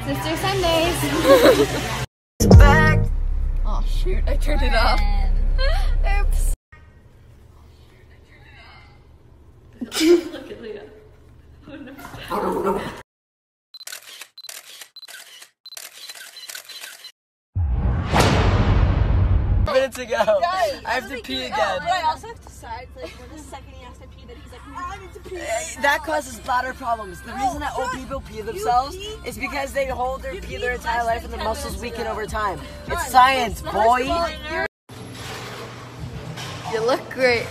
Sister Sundays. Back. Oh shoot, I turned it off. Oops. Look at Leah. Oh no. Oh no. Minutes ago. Guys, I have to pee again. But I also have to decide, like, when the second he has to pee, that he's like, oh, I need to pee. That causes bladder problems. The reason that old people pee themselves is because they hold their pee their entire life and the muscles weaken over time. It's science, boy. You look great.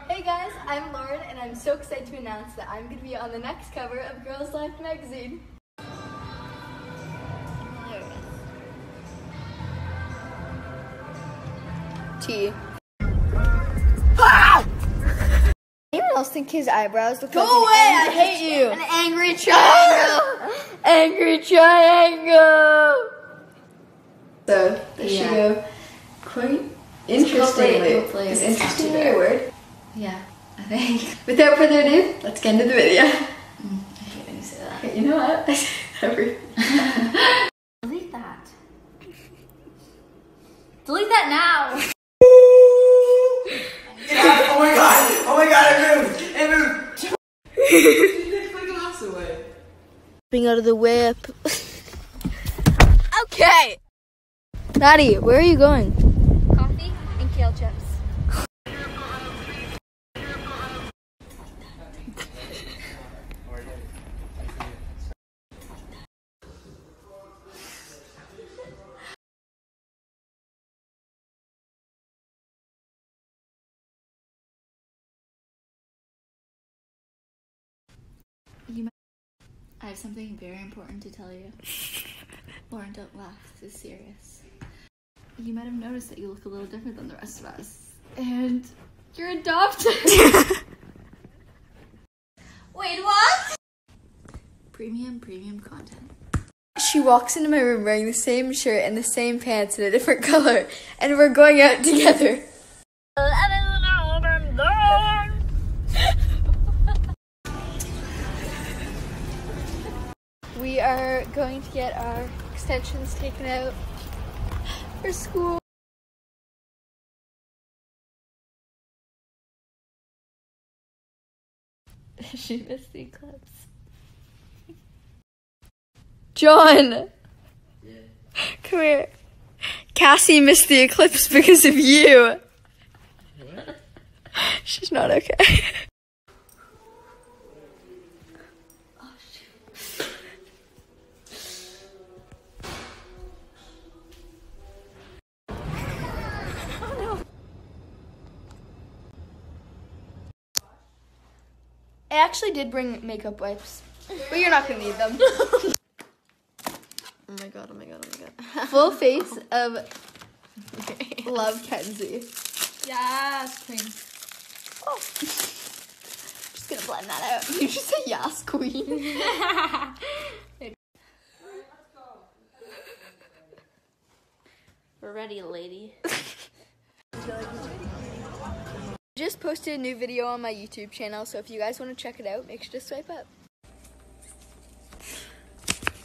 Hey guys, I'm Lauren, and I'm so excited to announce that I'm going to be on the next cover of Girls Life magazine. T. Ah! Anyone else think his eyebrows look like Go away! I hate you! An angry triangle! Angry triangle! So, there she go. Quite interestingly. Is interestingly a word? Yeah, I think. Without further ado, let's get into the video. I hate when you say that. Okay, you know what? I say that every... Delete that. Delete that now! Oh my god! Oh my god, it moved! It moved! Take my glass away. Bring out of the whip. Okay! Maddie, where are you going? Coffee and kale chips. I have something very important to tell you. Lauren, don't laugh. This is serious. You might have noticed that you look a little different than the rest of us. And you're adopted! Wait, what? Premium content. She walks into my room wearing the same shirt and the same pants in a different color, and we're going out together. We are going to get our extensions taken out for school. She missed the eclipse. John! Yeah. Come here. Cassie missed the eclipse because of you. What? She's not okay. I actually did bring makeup wipes, but you're not gonna need them. Oh my god, oh my god, oh my god. Full face of love, Kenzie. Yes, queen. Oh. Just gonna blend that out. You just say yes, queen. We're ready, lady. Just posted a new video on my YouTube channel, so if you guys want to check it out, make sure to swipe up.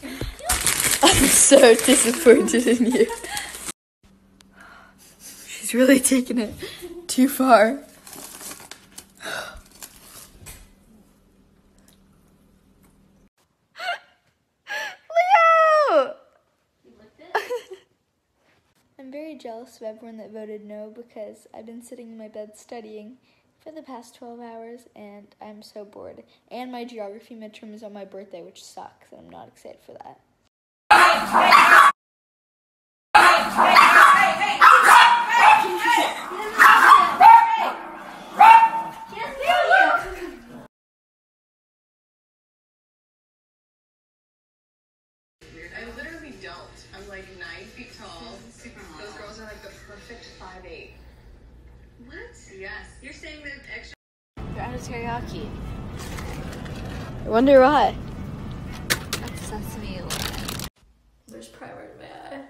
I'm so disappointed in you. She's really taking it too far. Leo! You licked it? I'm very jealous of everyone that voted no because I've been sitting in my bed studying for the past 12 hours and I'm so bored. And my geography midterm is on my birthday, which sucks, and I'm not excited for that. I literally don't. I'm like 9 feet tall. Those girls are like the perfect 5'8". What? Yes. You're saying that extra. They're out of teriyaki. I wonder why. That's sesame oil. There's primer in my eye.